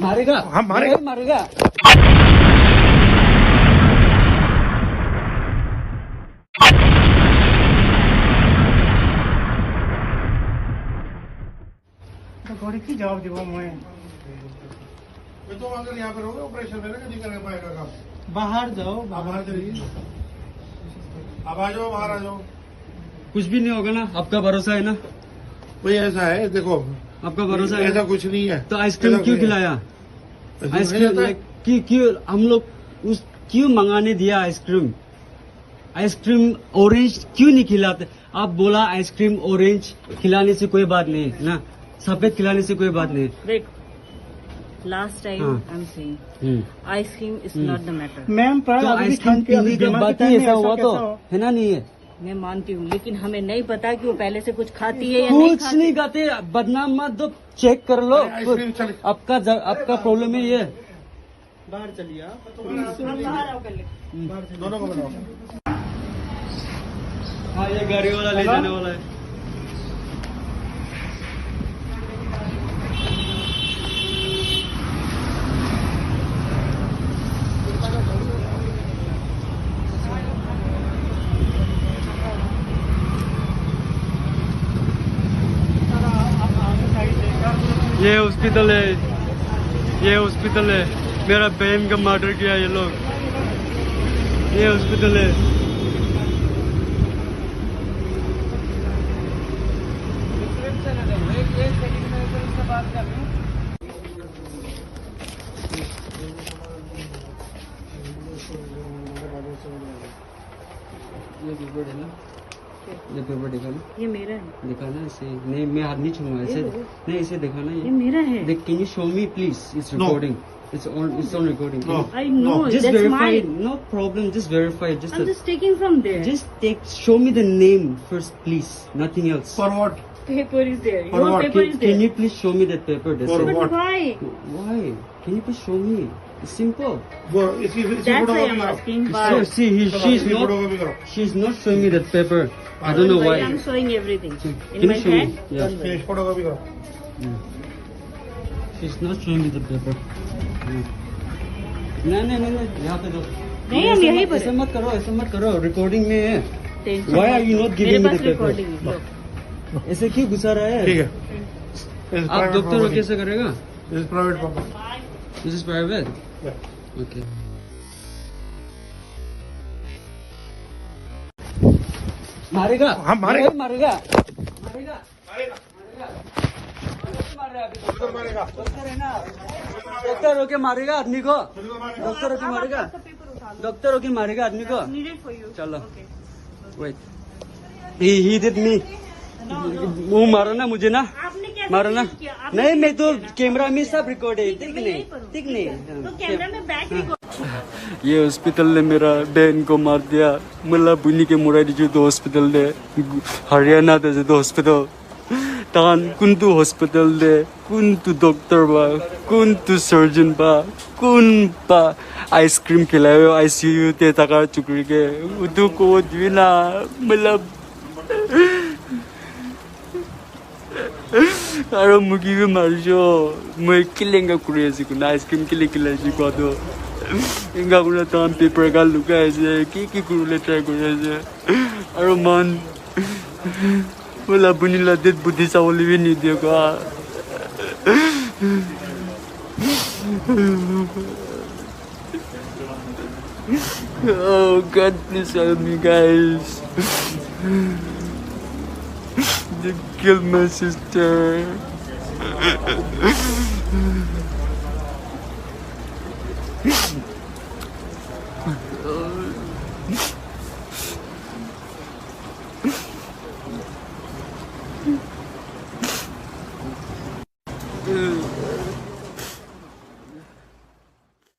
मारेगा, हम मारेगा, मारेगा। घोड़े की जवाब देव मैं तो अगर यहाँ पे रहोगे ऑपरेशन में नहीं कर पाएगा काम। बाहर जाओ, बाहर जाइए, अब आ जाओ, बाहर आ जाओ। कुछ भी नहीं होगा ना, आपका भरोसा है ना? भाई ऐसा है, देखो आपका भरोसा है? ऐसा कुछ नहीं है। तो आइसक्रीम क्यों खिलाया? आइसक्रीम क्यों हम लोग उस क्यों मंगाने दिया आइसक्रीम? आइसक्रीम ऑरेंज क्यों नहीं खिलाते? आप बोला आइसक्रीम ऑरेंज खिलाने से कोई बात नहीं है ना, सफेद खिलाने से कोई बात नहीं। देख, last time I am saying ice cream is not the matter. Ma'am तो आइसक्रीम पीने के बाद ही ऐसा हुआ तो है ना? नहीं है, मैं मानती हूँ, लेकिन हमें नहीं पता कि वो पहले से कुछ खाती है या नहीं कुछ खाती। नहीं खाते, बदनाम मत दो, चेक कर लो। आइसक्रीम चल, आपका प्रॉब्लम है ये। बाहर चलिए आप, बाहर आओ कर ले। दोनों को बताओ। हाँ, ये गाड़ी वाला ले जाने वाला है। ये हॉस्पिटल है, ये हॉस्पिटल है। मेरा बहन का मर्डर किया ये लोग। ये हॉस्पिटल है। ये पेपर है ना, ये पेपर दिखाना, ये मेरा है। दिखाना इसे। नहीं, मैं हाथ नहीं छूंगा इसे। नहीं, इसे दिखाना। ये मेरा है। देख, can you show me please? It's recording, it's on recording. No. I know, Just that's verify it. mine. No problem, just verify it. I'm just taking from there. Just take, show me the name first, please. Nothing else. For what? Paper is there. For Your what? paper is there. Can you please show me that paper? That's For it. what? But why? Why? Can you please show me? It's simple. वो इसकी That's why I'm photocopy asking So, why. see, she's not, photocopy करो। she's not showing me that paper. I don't know why. I'm showing everything Can in you my show me? hand. Yeah. Don't worry. Photocopy करो। She's not showing me the paper. नहीं, यहाँ पे दो। नहीं, हम यहीं पर ऐसे मत करो, ऐसे मत करो। रिकॉर्डिंग में है। Tension Why मत are you low. not giving me मेरे the पास paper? recording है, लो। ऐसे क्यों घुसा रहा है? ठीक है। आप डॉक्टर हो कैसे करेगा? इस private property. This is private. Okay. मारेगा, हम मारेगा, मारेगा। मारेगा। डॉक्टर है ना, डॉक्टर होके मारेगा आदमी को। डॉक्टर होके मारेगा, डॉक्टर होके मारेगा आदमी को। Needed for you. चलो, Okay. Wait. He did me. मुंह मारो ना मुझे ना, आपने कैसे मारो ना। किया? आपने नहीं, मैं तो किया ना? कैमरा में सब रिकॉर्ड है। ठीक है, ठीक मैं नहीं, यहीं पर हूँ। ठीक नहीं। तो कैमरा में बैक रिकॉर्ड। ये हॉस्पिटल ने मेरा बहन को मार दिया। मला बुनी के मुराई दी तो हॉस्पिटल दे हरियाणा दे जो हॉस्पिटल तान कुंतु हॉस्पिटल दे कुंतु डॉक्टर बा कुंतु सर्जन बा कुन बा आइसक्रीम खिलायो आईसीयू ते तका चुकरी के उदु को दिना मतलब আৰু মুগিও মাৰিছো মই কিলেংগা কৰি আছো কোন আইসক্রিম কিলাইছি কত ইংগা কোনে তান পেপাৰ গাল লুকাই আছে কি কৰিলে ট্ৰাই কৰি আছে আৰু মান বলা বুনিলা দেত বুদ্ধি চাউলিবি নিদিয়ে কা Oh God, please help me, guys. They killed my sister.